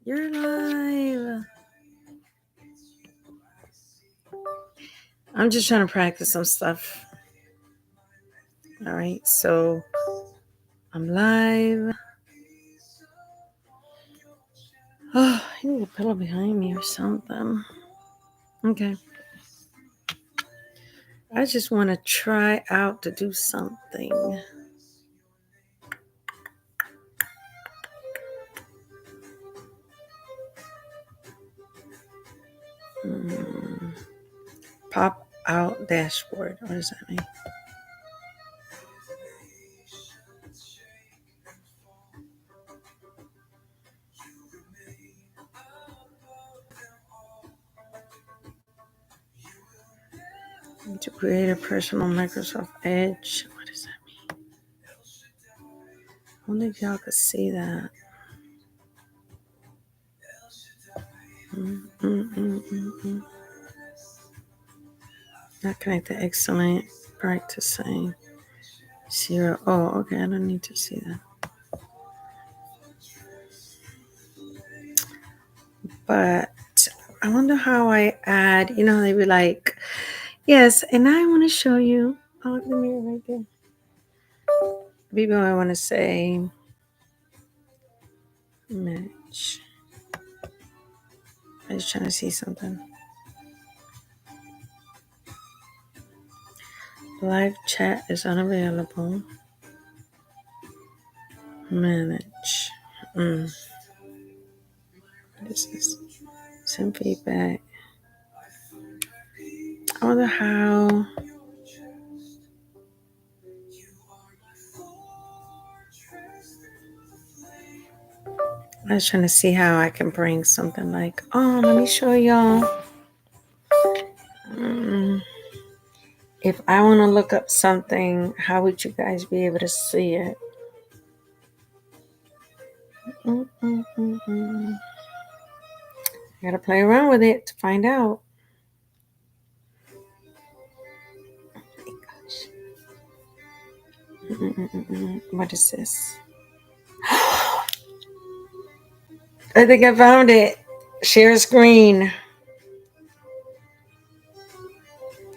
You're live. I'm just trying to practice some stuff. All right, so I'm live. Oh, I need a pillow behind me or something. Okay. I just want to try out to do something. Pop out dashboard. What does that mean? To create a personal Microsoft Edge. What does that mean? I wonder if y'all could see that. Not connected. Excellent. Practicing. 0. Oh, okay. I don't need to see that. But I wonder how I add, they be like, yes, and I want to show you. Oh, look at the mirror right there. Maybe I want to say match. I'm just trying to see something. Live chat is unavailable. Manage. What is this? Send feedback. I wonder how. I was trying to see how I can bring something like, let me show y'all. If I want to look up something, how would you guys be able to see it? I gotta play around with it to find out. What is this? I think I found it. Share screen.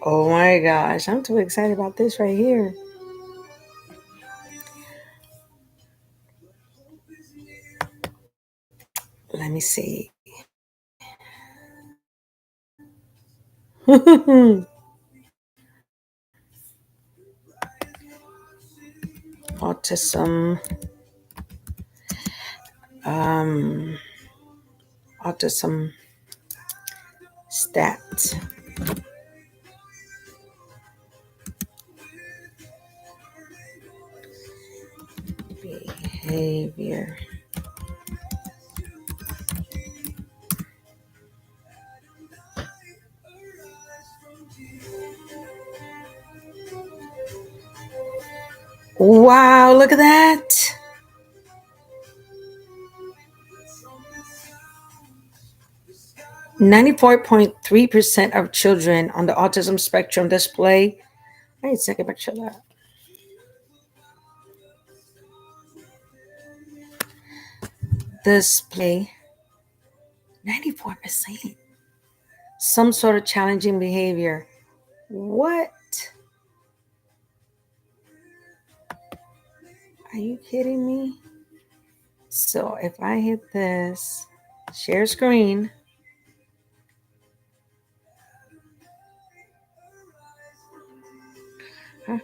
Oh my gosh, I'm too excited about this right here. Let me see. Autism. Autism stats. Behavior. Wow, look at that. .3% of children on the autism spectrum display. I need to take a picture of that. Display 94%. Some sort of challenging behavior. What? Are you kidding me? So if I hit this, share screen. I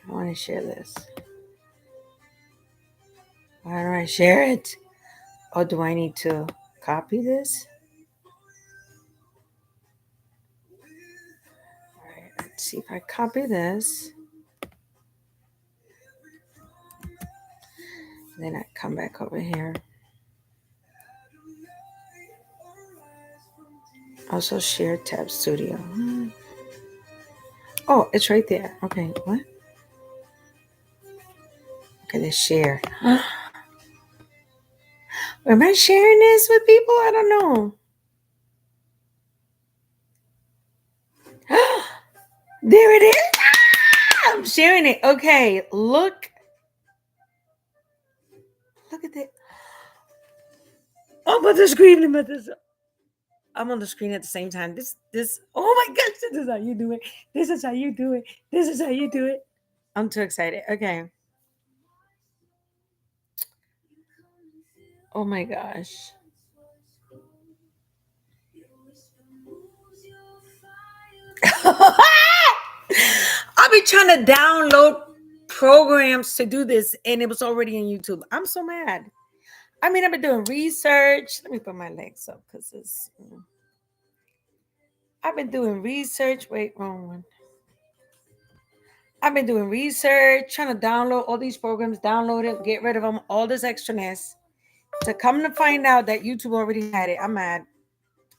want to share this. How do I share it? Or do I need to copy this? All right, let's see if I copy this. Then I come back over here. Also share tab studio. Oh, it's right there. Okay, what? Okay, let's share. Am I sharing this with people? I don't know. There it is. I'm sharing it. Okay, look. Look at that. I'm on the screen. I'm on the screen at the same time. This. Oh my gosh! This is how you do it. This is how you do it. This is how you do it. I'm too excited. Okay. Oh my gosh. I've been trying to download programs to do this, and it was already on YouTube. I'm so mad. I mean, I've been doing research. Let me put my legs up because it's. I've been doing research. Wait, wrong one. I've been doing research, trying to download all these programs, download it, get rid of them, all this extraness. To come to find out that YouTube already had it, I'm mad.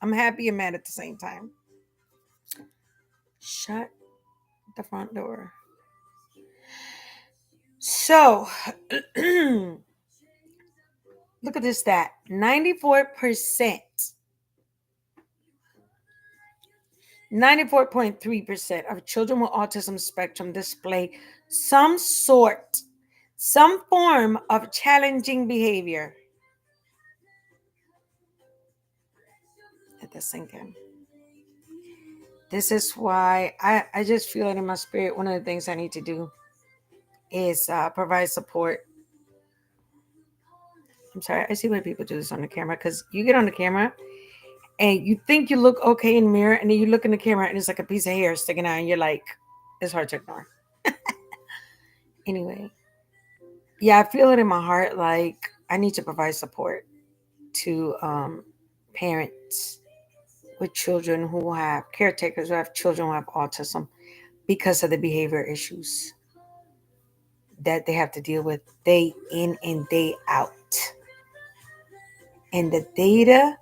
I'm happy and mad at the same time. Shut the front door. So, look at this stat 94.3% of children with autism spectrum display some form of challenging behavior. Let that sink in. This is why I just feel it in my spirit. One of the things I need to do is provide support. I'm sorry, I see why people do this on the camera, because you get on the camera and you think you look okay in the mirror, and then you look in the camera and it's like a piece of hair sticking out, and you're like, it's hard to ignore. Anyway, yeah, I feel it in my heart. Like, I need to provide support to parents with children who have caretakers who have children who have autism because of the behavior issues that they have to deal with day in and day out. And the data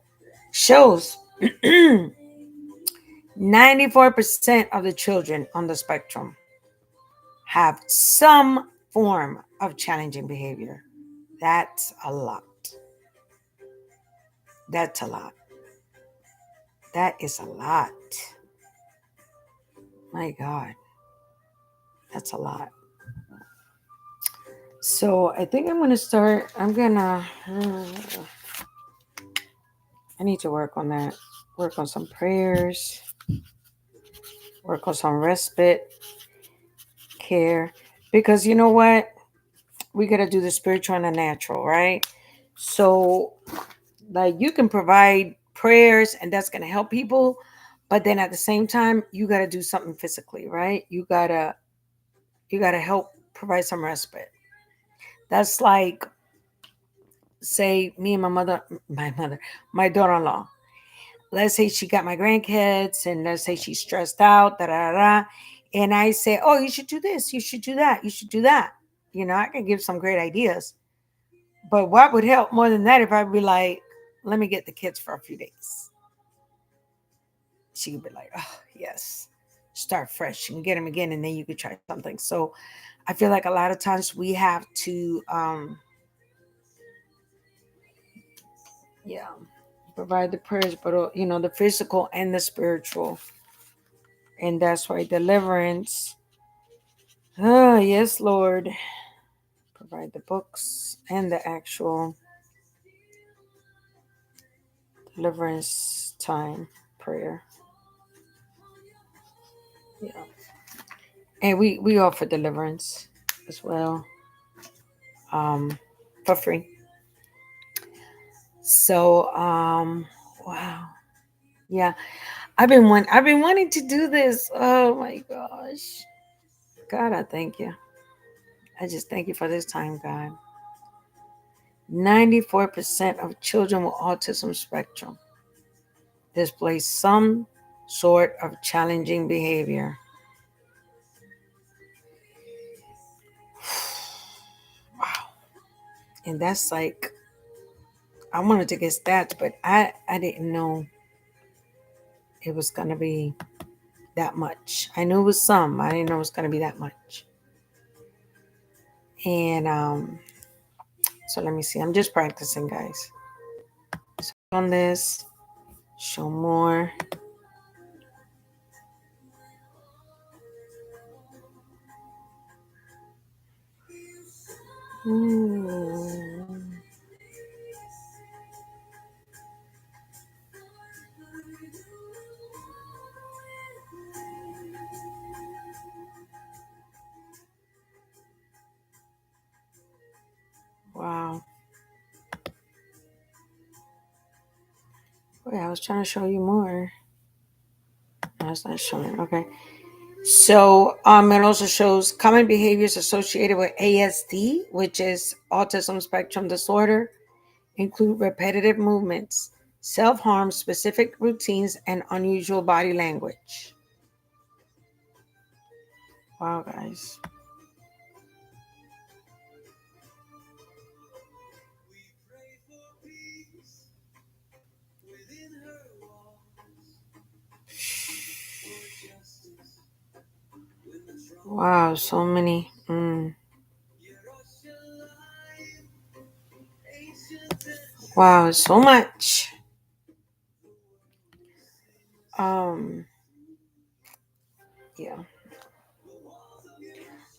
shows 94% of the children on the spectrum have some form of challenging behavior. That's a lot. That's a lot. That is a lot. My God. That's a lot. So I think I'm going to start. I need to work on that. Work on some prayers. Work on some respite care. Because you know what? We got to do the spiritual and the natural, right? So, like, you can provide prayers and that's going to help people. But then at the same time, you got to do something physically, right? You got to help provide some respite. That's like, say, me and my daughter-in-law. Let's say she got my grandkids, and let's say she's stressed out, da da da. And I say, oh, you should do this, you should do that, you should do that. You know, I can give some great ideas. But what would help more than that if I'd be like, let me get the kids for a few days? She could be like, oh, yes, start fresh and get them again, and then you could try something. So I feel like a lot of times we have to, provide the prayers, but, the physical and the spiritual. And that's why deliverance. Oh, yes, Lord. Provide the books and the actual deliverance time prayer. Yeah. And we offer deliverance as well, for free. So, wow. Yeah. I've been wanting to do this. Oh my gosh. God, I thank you. I just thank you for this time, God. 94% of children with autism spectrum display some sort of challenging behavior. Wow. And that's like, I wanted to get stats, but I didn't know it was going to be that much. I knew it was some. I didn't know it was going to be that much. And so let me see. I'm just practicing, guys. So on this, show more. Ooh. Wow. Wait, I was trying to show you more. No, it's not showing. Okay. So it also shows common behaviors associated with ASD, which is autism spectrum disorder, include repetitive movements, self-harm, specific routines, and unusual body language. Wow, guys. Wow, so many. Wow, so much. Um, yeah.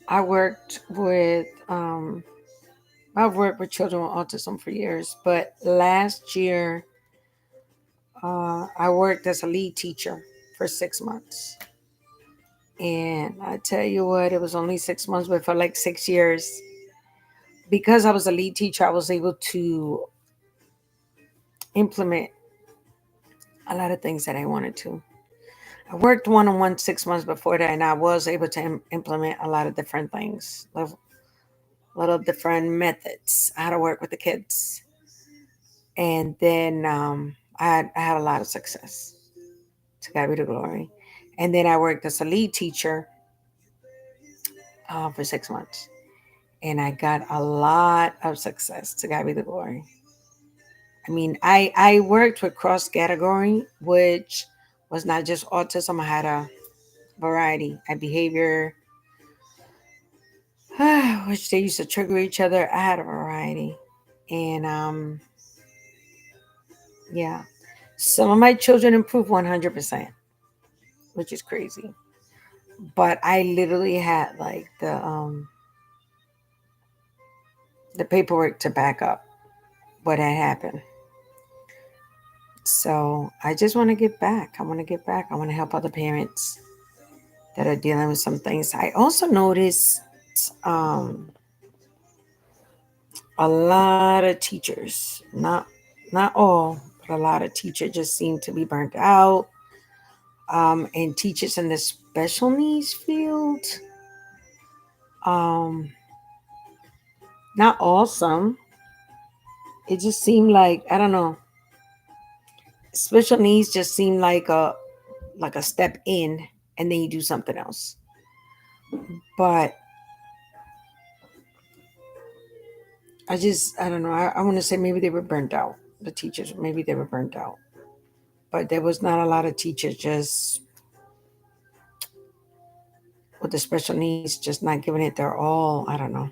I worked with I've worked with children with autism for years, but last year I worked as a lead teacher for 6 months. And I tell you what, it was only 6 months, but for like 6 years, because I was a lead teacher, I was able to implement a lot of things that I wanted to. I worked one on one 6 months before that, and I was able to implement a lot of different things, little different methods, how to work with the kids. And then I had a lot of success. To God be the glory. And then I worked as a lead teacher for 6 months. And I got a lot of success. To God be the glory. I mean, I worked with cross category, which was not just autism. I had a variety. I had behavior, which they used to trigger each other. I had a variety. And yeah, some of my children improved 100%, which is crazy. But I literally had like the paperwork to back up what had happened. So I just want to get back. I want to get back. I want to help other parents that are dealing with some things. I also noticed um, a lot of teachers, not all, but a lot of teachers just seem to be burnt out. And teachers in the special needs field, um, not awesome. It just seemed like, I don't know. Special needs just seemed like a step in, and then you do something else. But I don't know. I want to say maybe they were burnt out. The teachers, maybe they were burnt out. But there was not a lot of teachers just with the special needs, just not giving it their all. I don't know.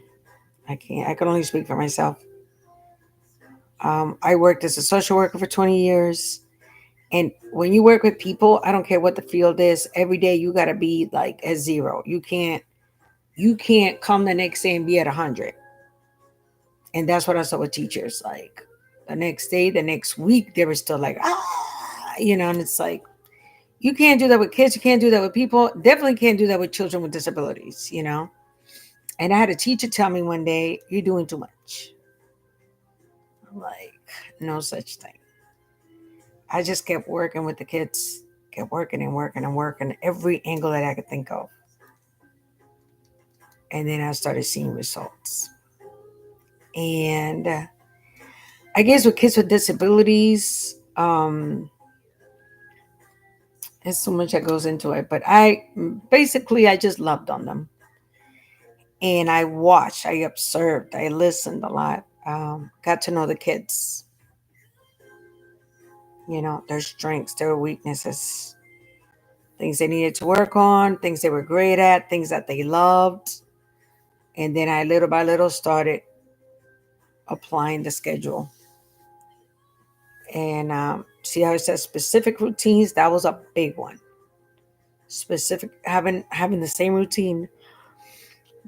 I can't. I can only speak for myself. I worked as a social worker for 20 years. And when you work with people, I don't care what the field is, every day you got to be like at zero. You can't come the next day and be at 100. And that's what I saw with teachers. Like the next day, the next week, they were still like, and it's like, you can't do that with kids. You can't do that with people. Definitely can't do that with children with disabilities. And I had a teacher tell me one day, you're doing too much. I'm like, no such thing. I just kept working with the kids, kept working and working and working every angle that I could think of. And then I started seeing results. And I guess with kids with disabilities, there's so much that goes into it. But I just loved on them. And I watched, I observed, I listened a lot, got to know the kids, their strengths, their weaknesses, things they needed to work on, things they were great at, things that they loved. And then I little by little started applying the schedule. And see how it says specific routines? That was a big one. Specific, having the same routine,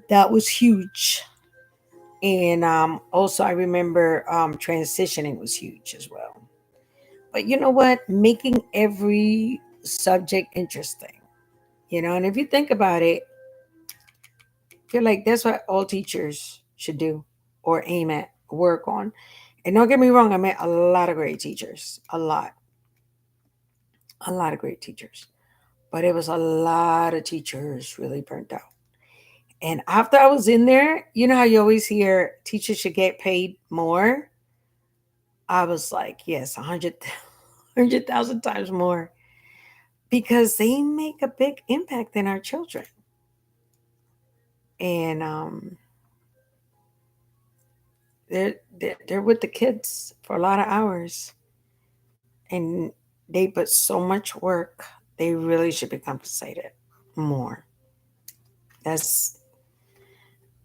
that was huge. And also I remember transitioning was huge as well. But you know what? Making every subject interesting. And if you think about it, I feel like that's what all teachers should do or aim at. work on. And don't get me wrong, I met a lot of great teachers, a lot of great teachers. But it was a lot of teachers really burnt out. And after I was in there, you know how you always hear teachers should get paid more? I was like, yes, 100,000 times more because they make a big impact in our children. And they're with the kids for a lot of hours. And they put so much work, they really should be compensated more. That's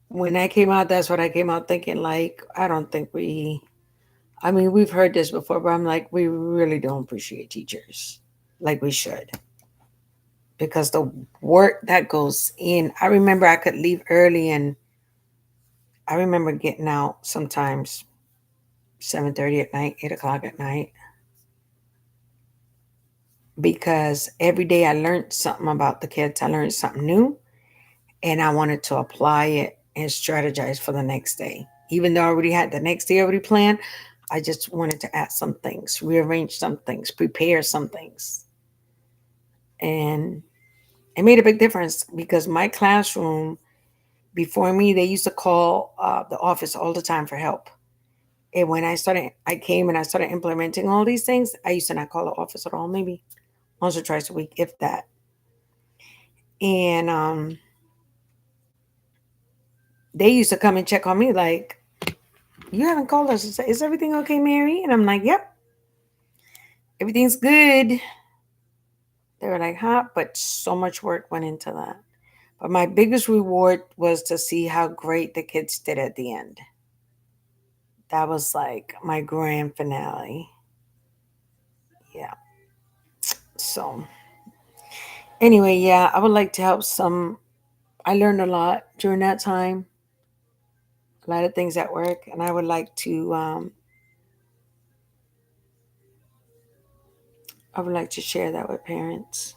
when I came out, that's what I came out thinking. Like, I don't think I mean, we've heard this before, but I'm like, we really don't appreciate teachers like we should because the work that goes in. I remember I could leave early, and I remember getting out sometimes 7:30 at night, 8 o'clock at night, because every day I learned something about the kids. I learned something new, and I wanted to apply it and strategize for the next day. Even though I already had the next day already planned, I just wanted to add some things, rearrange some things, prepare some things. And it made a big difference because my classroom before me, they used to call the office all the time for help. And when I came and I started implementing all these things, I used to not call the office at all, maybe once or twice a week, if that. And they used to come and check on me like, you haven't called us. Is everything okay, Mary? And I'm like, yep, everything's good. They were like, huh? But so much work went into that. But my biggest reward was to see how great the kids did at the end. That was like my grand finale. Yeah. So, anyway, yeah, I would like to help some. I learned a lot during that time, a lot of things at work, and I would like to share that with parents.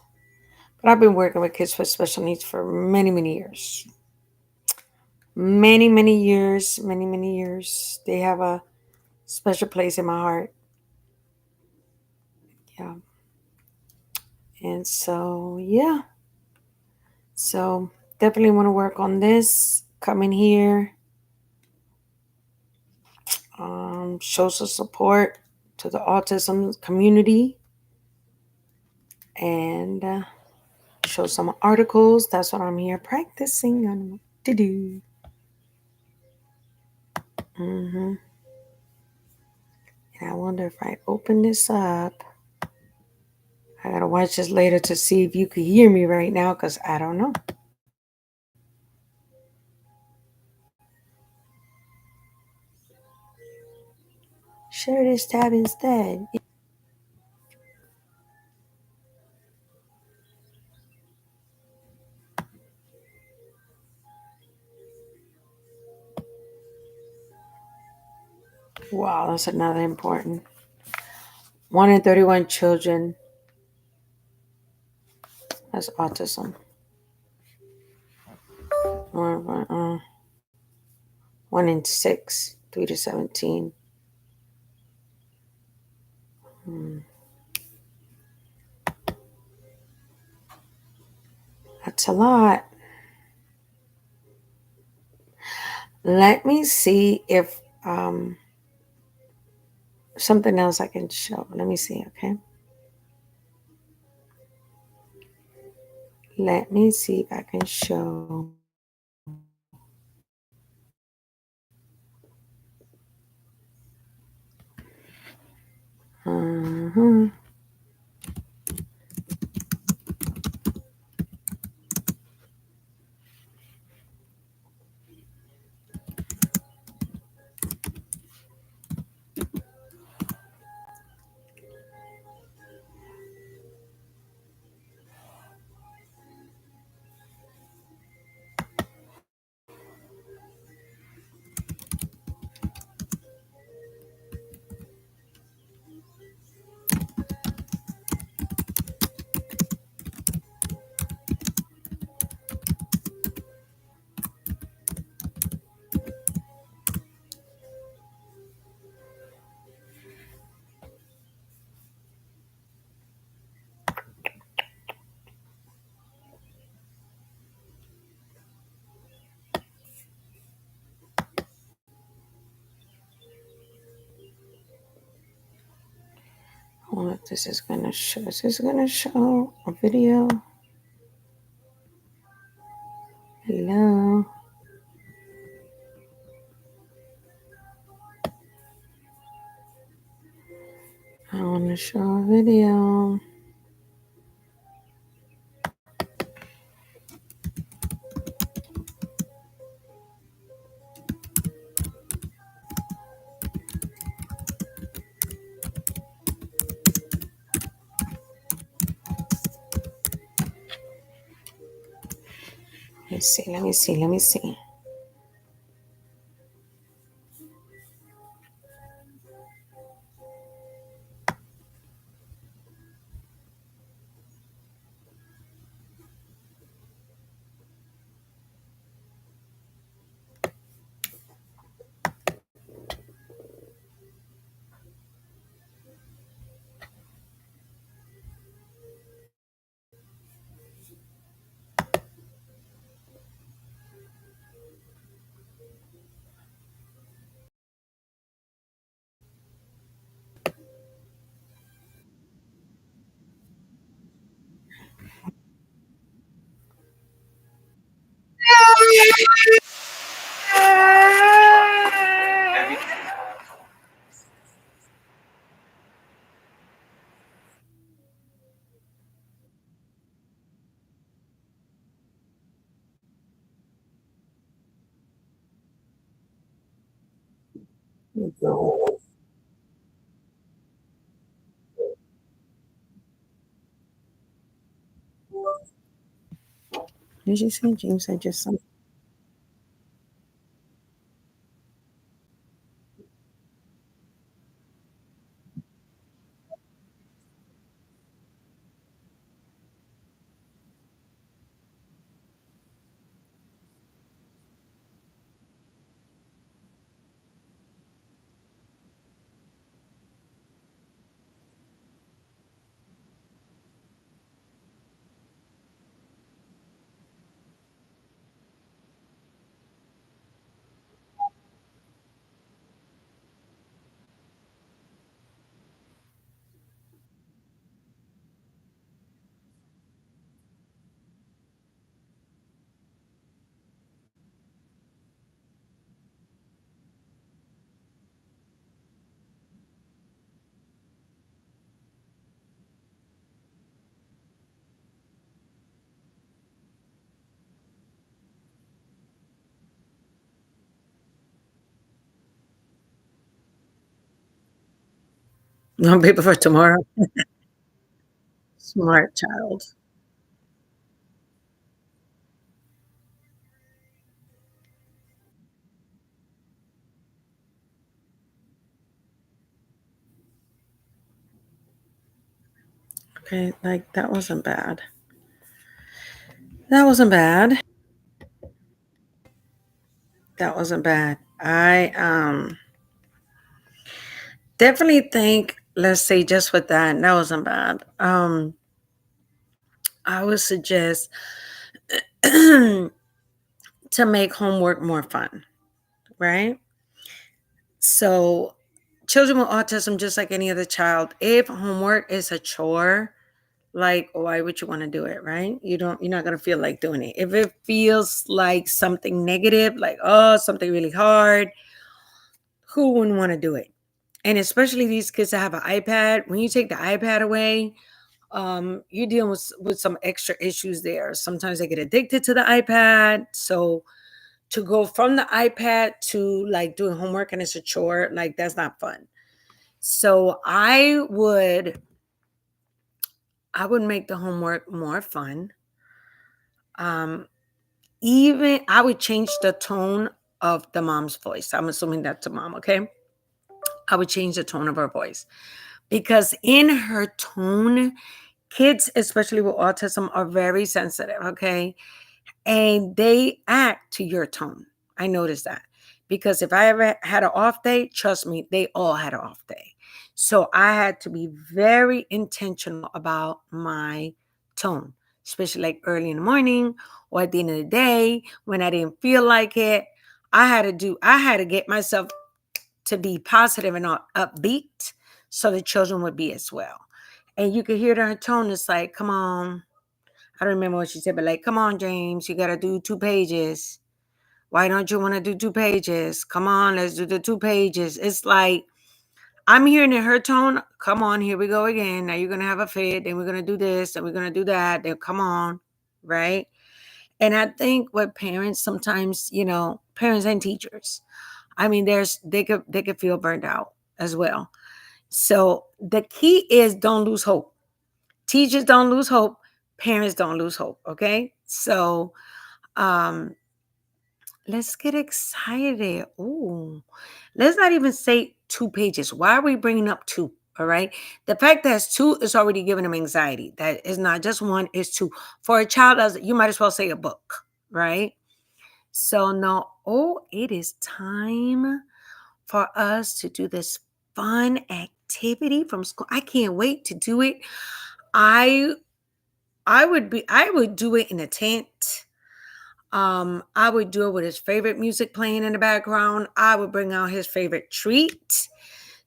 But I've been working with kids with special needs for many, many years. Many, many years, many, many years. They have a special place in my heart. Yeah. And so, yeah. So, definitely want to work on this. Come in here, show some support to the autism community, and show some articles. That's what I'm here practicing on what to do. And I wonder if I open this up. I gotta watch this later to see if you can hear me right now, because I don't know. Share this tab instead. Wow, that's another important. 1 in 31 children has autism. 1 in 6, 3 to 17. That's a lot. Let me see if something else I can show. Let me see, okay? Let me see if I can show. Uh-huh. Well, if this is gonna show, is this gonna show a video? Hello. I want to show a video. Let's see. Let me see. Let me see. Did you say James? I just saw. No paper for tomorrow. Smart child. Okay, like that wasn't bad. That wasn't bad. That wasn't bad. I definitely think, let's say just with that wasn't bad. I would suggest to make homework more fun, right? So children with autism, just like any other child, if homework is a chore, like why would you want to do it, right? You're not going to feel like doing it. If it feels like something negative, like oh something really hard, who wouldn't want to do it? And especially these kids that have an iPad, when you take the iPad away, you're dealing with some extra issues there. Sometimes they get addicted to the iPad. So to go from the iPad to like doing homework and it's a chore, like that's not fun. So I would make the homework more fun. Um, Even I would change the tone of the mom's voice. I'm assuming that's a mom, okay? I would change the tone of her voice because in her tone, kids, especially with autism, are very sensitive, okay? And they act to your tone. I noticed that because if I ever had an off day, trust me, they all had an off day. So I had to be very intentional about my tone, especially like early in the morning or at the end of the day when I didn't feel like it. I had to get myself to be positive and not upbeat so the children would be as well. And you could hear it in her tone. It's like, come on. I don't remember what she said, but like, come on, James, you got to do 2 pages. Why don't you want to do 2 pages? Come on, let's do the 2 pages. It's like, I'm hearing in her tone, come on, here we go again. Now you're going to have a fit, and we're going to do this, and we're going to do that. Then come on, right? And I think what parents sometimes, parents and teachers, I mean, they could feel burned out as well. So the key is don't lose hope. Teachers don't lose hope. Parents don't lose hope. Okay. So um let's get excited. Ooh, let's not even say 2 pages. Why are we bringing up two? All right. The fact that it's two is already giving them anxiety. That is not just one, it's two. For a child, you might as well say a book, right? So now, it is time for us to do this fun activity from school. I can't wait to do it. I I would do it in a tent. I would do it with his favorite music playing in the background. I would bring out his favorite treat.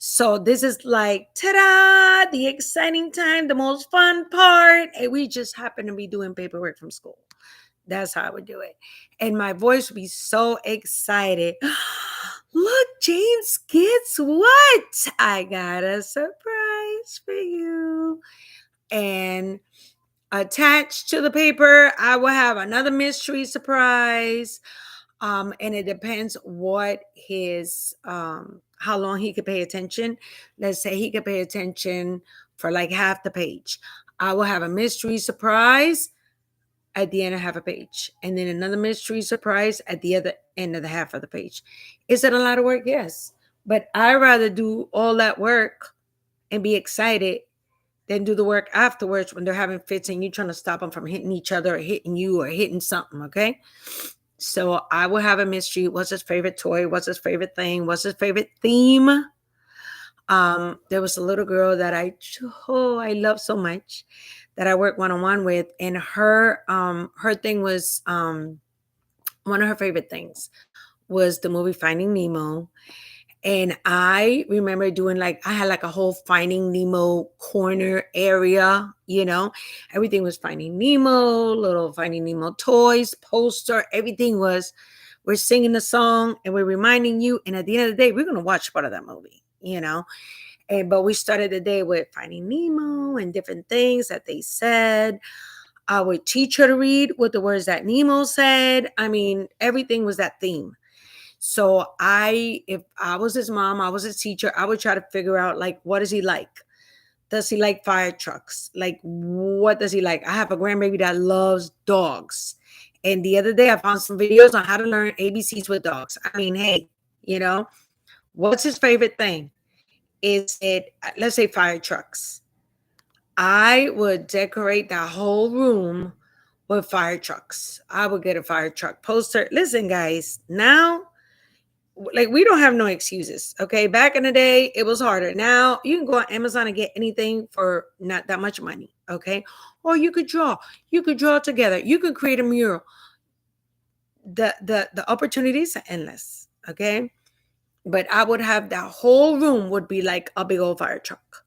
So this is like, ta-da, the exciting time, the most fun part. And we just happen to be doing paperwork from school. That's how I would do it. And my voice would be so excited. Look, James, guess what? I got a surprise for you. And attached to the paper, I will have another mystery surprise. And it depends what his how long he could pay attention. Let's say he could pay attention for like half the page. I will have a mystery surprise at the end of half a page, and then another mystery surprise at the other end of the half of the page. Is it a lot of work? Yes. But I rather do all that work and be excited than do the work afterwards when they're having fits and you're trying to stop them from hitting each other or hitting you or hitting something. Okay. So I will have a mystery. What's his favorite toy? What's his favorite thing? What's his favorite theme? There was a little girl that I love so much that I work one-on-one with, and her thing was one of her favorite things was the movie Finding Nemo. And I remember doing like, I had like a whole Finding Nemo corner area, everything was Finding Nemo, little Finding Nemo toys, poster, everything was, we're singing the song and we're reminding you. And at the end of the day, we're going to watch part of that movie. But we started the day with Finding Nemo and different things that they said. I would teach her to read with the words that Nemo said. I mean, everything was that theme. So if I was his mom, I was his teacher, I would try to figure out like, what does he like? Does he like fire trucks? Like, what does he like? I have a grandbaby that loves dogs. And the other day I found some videos on how to learn ABCs with dogs. I mean, hey, what's his favorite thing? Is it, let's say, fire trucks? I would decorate that whole room with fire trucks. I would get a fire truck poster. Listen, guys, now, like, we don't have no excuses. Okay. Back in the day, it was harder. Now you can go on Amazon and get anything for not that much money. Okay. Or you could draw. You could draw together. You could create a mural. The opportunities are endless. Okay. But I would have that whole room would be like a big old fire truck.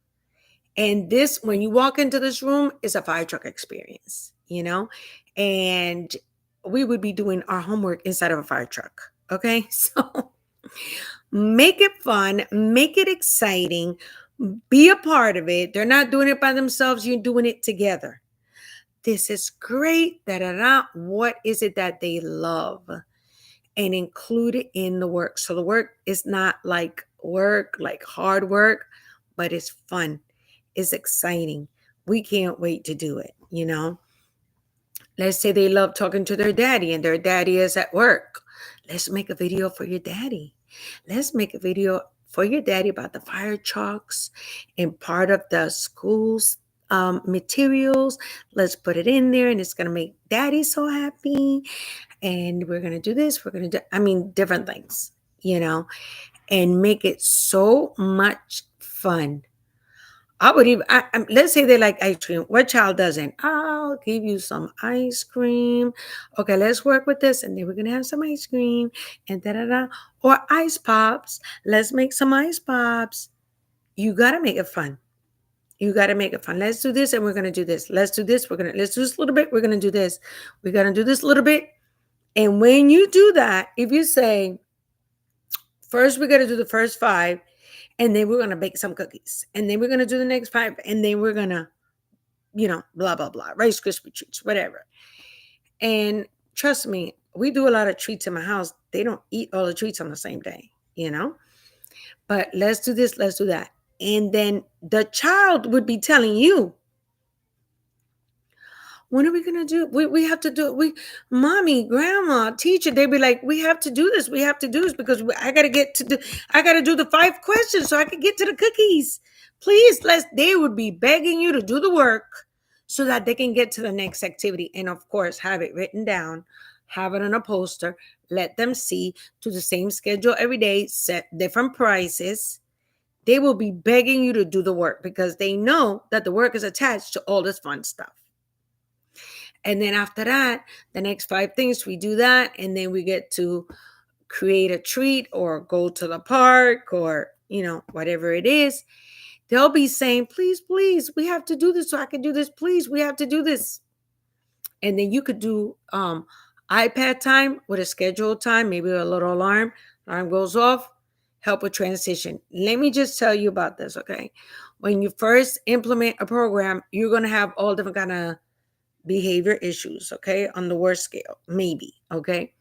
And this, when you walk into this room, is a fire truck experience. And we would be doing our homework inside of a fire truck. Okay. So make it fun, make it exciting, be a part of it. They're not doing it by themselves, you're doing it together. This is great. Da, da, da. What is it that they love? And include it in the work. So the work is not like work, like hard work, but it's fun. It's exciting. We can't wait to do it. Let's say they love talking to their daddy and their daddy is at work. Let's make a video for your daddy. Let's make a video for your daddy about the fire trucks and part of the school's materials. Let's put it in there and it's going to make daddy so happy. And we're going to do this. We're going to do, different things, and make it so much fun. I would even, let's say they like ice cream. What child doesn't? I'll give you some ice cream. Okay, let's work with this. And then we're going to have some ice cream and da-da-da. Or ice pops. Let's make some ice pops. You got to make it fun. You got to make it fun. Let's do this and we're going to do this. Let's do this. Let's do this a little bit. We're going to do this. We're going to do this a little bit. And when you do that, if you say, first we're going to do the first 5, and then we're going to bake some cookies, and then we're going to do the next 5, and then we're going to, blah, blah, blah, Rice Krispie treats, whatever. And trust me, we do a lot of treats in my house. They don't eat all the treats on the same day, but let's do this, let's do that. And then the child would be telling you, when are we going to do it? We have to do it. Mommy, grandma, teacher, they'd be like, we have to do this. We have to do this because I got to do the 5 questions so I can get to the cookies. Please, they would be begging you to do the work so that they can get to the next activity. And of course, have it written down, have it on a poster, let them see, to the same schedule every day, set different prices. They will be begging you to do the work because they know that the work is attached to all this fun stuff. And then after that, the next 5 things, we do that. And then we get to create a treat or go to the park or, whatever it is. They'll be saying, please, please, we have to do this so I can do this. Please, we have to do this. And then you could do iPad time with a scheduled time, maybe a little alarm. Alarm goes off, help with transition. Let me just tell you about this, okay? When you first implement a program, you're going to have all different kind of behavior issues, okay, on the worst scale, maybe, okay?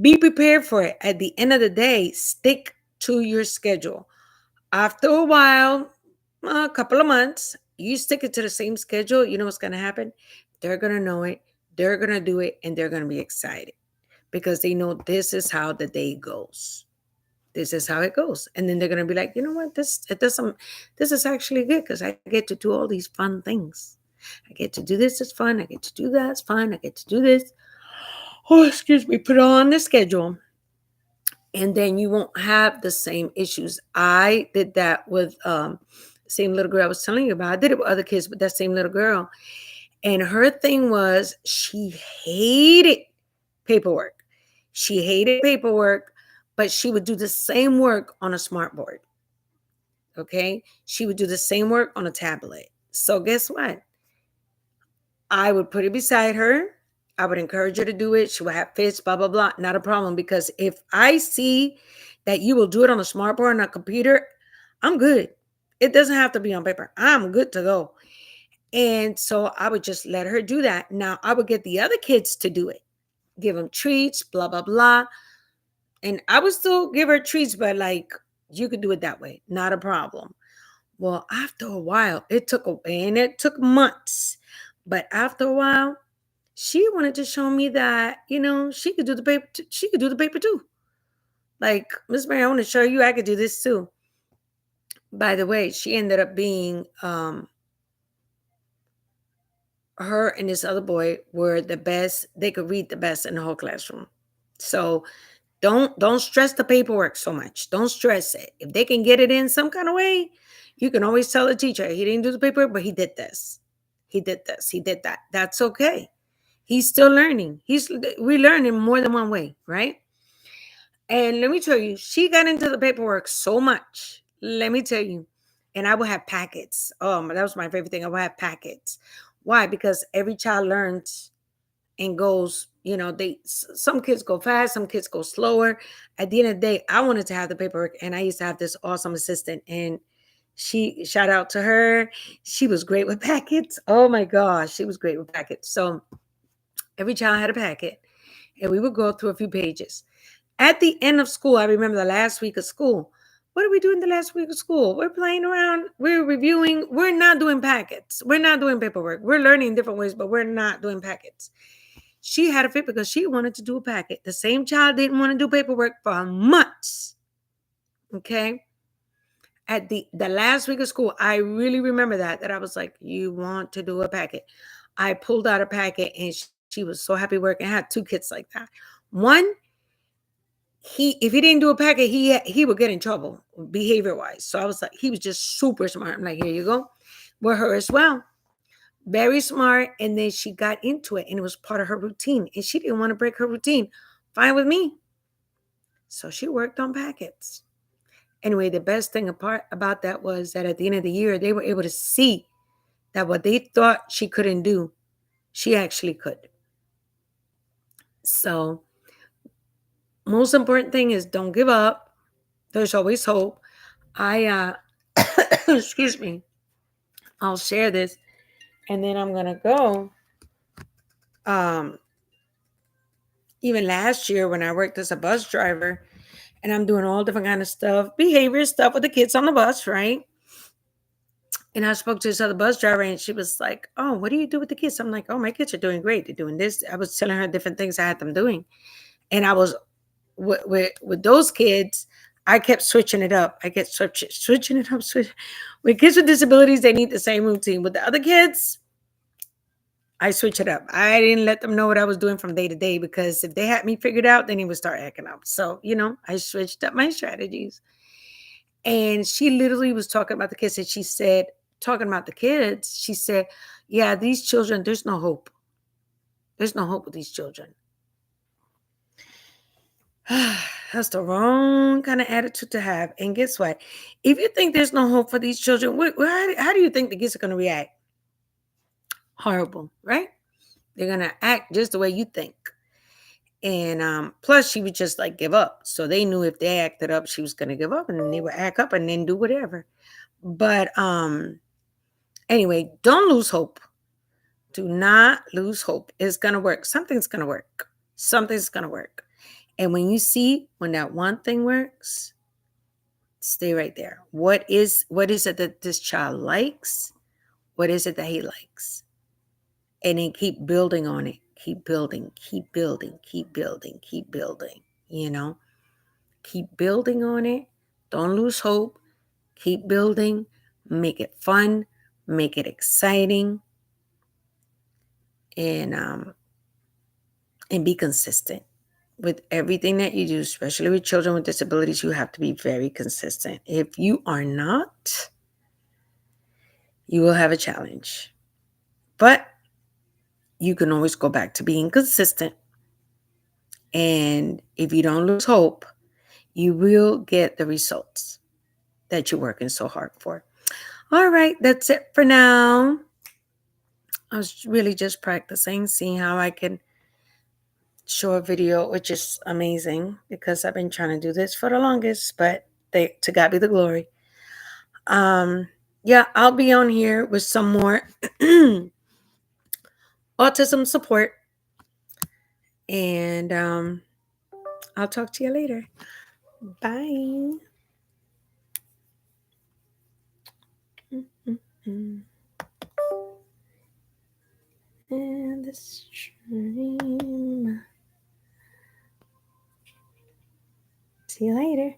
Be prepared for it. At the end of the day, stick to your schedule. After a while, a couple of months, you stick it to the same schedule, you know what's going to happen? They're going to know it, they're going to do it, and they're going to be excited because they know this is how the day goes. This is how it goes. And then they're going to be like, you know what, this is actually good because I get to do all these fun things. I get to do this, it's fun. I get to do that, it's fun. I get to do this. Oh, excuse me, put it on the schedule. And then you won't have the same issues. I did that with the same little girl I was telling you about. I did it with other kids, but that same little girl. And her thing was she hated paperwork. She hated paperwork, but she would do the same work on a smart board. Okay? She would do the same work on a tablet. So guess what? I would put it beside her. I would encourage her to do it. She would have fits, blah, blah, blah. Not a problem. Because if I see that you will do it on a smartboard and a computer, I'm good. It doesn't have to be on paper. I'm good to go. And so I would just let her do that. Now I would get the other kids to do it. Give them treats, blah, blah, blah. And I would still give her treats, but like, you could do it that way. Not a problem. Well, after a while, it took months. But after a while, she wanted to show me that, she could do the paper. She could do the paper too. Like, Miss Mary, I want to show you I could do this too. By the way, she ended up being, her and this other boy were the best. They could read the best in the whole classroom. So don't stress the paperwork so much. Don't stress it. If they can get it in some kind of way, you can always tell the teacher, he didn't do the paperwork, but he did this. He did this. He did that. That's okay. He's still learning. We learn in more than one way, right? And let me tell you, she got into the paperwork so much. Let me tell you. And I would have packets. That was my favorite thing. I would have packets. Why? Because every child learns and goes, some kids go fast, some kids go slower. At the end of the day, I wanted to have the paperwork, and I used to have this awesome assistant, and shout out to her. She was great with packets. Oh my gosh, she was great with packets. So every child had a packet, and we would go through a few pages. At the end of school, I remember the last week of school. What are we doing the last week of school? We're playing around. We're reviewing. We're not doing packets. We're not doing paperwork. We're learning in different ways, but we're not doing packets. She had a fit because she wanted to do a packet. The same child didn't want to do paperwork for months. Okay? At the last week of school, I really remember that I was like, you want to do a packet. I pulled out a packet, and she was so happy working. I had 2 kids like that. One, if he didn't do a packet, he would get in trouble behavior wise. So I was like, he was just super smart. I'm like, here you go. With her as well. Very smart. And then she got into it, and it was part of her routine, and she didn't want to break her routine. Fine with me. So she worked on packets. Anyway, the best thing apart about that was that at the end of the year, they were able to see that what they thought she couldn't do, she actually could. So, most important thing is don't give up. There's always hope. I excuse me. I'll share this and then I'm going to go. Um Even last year when I worked as a bus driver and I'm doing all different kind of stuff, behavior stuff with the kids on the bus, right? And I spoke to this other bus driver and she was like, "Oh, what do you do with the kids?" I'm like, "Oh, my kids are doing great. They're doing this." I was telling her different things I had them doing. And I was with those kids, I kept switching it up. I kept switching it up. With kids with disabilities, they need the same routine. With the other kids, I switch it up. I didn't let them know what I was doing from day to day because if they had me figured out, then he would start acting up. So, I switched up my strategies. And she literally was talking about the kids. And she said, talking about the kids, she said, "Yeah, these children, there's no hope. There's no hope with these children." That's the wrong kind of attitude to have. And guess what? If you think there's no hope for these children, how do you think the kids are going to react? Horrible, right? They're going to act just the way you think. And plus, she would just like give up. So they knew if they acted up, she was going to give up and then they would act up and then do whatever. But anyway, don't lose hope. Do not lose hope. It's going to work. Something's going to work. Something's going to work. And when you see when that one thing works, stay right there. What is it that this child likes? What is it that he likes? And then keep building on it. Keep building, keep building, keep building, keep building, Keep building on it. Don't lose hope. Keep building. Make it fun. Make it exciting. And be consistent with everything that you do, especially with children with disabilities. You have to be very consistent. If you are not, you will have a challenge. But you can always go back to being consistent. And if you don't lose hope, you will get the results that you're working so hard for. All right, that's it for now. I was really just practicing, seeing how I can show a video, which is amazing because I've been trying to do this for the longest, but to God be the glory. Yeah, I'll be on here with some more autism support. And I'll talk to you later. Bye. And the stream. See you later.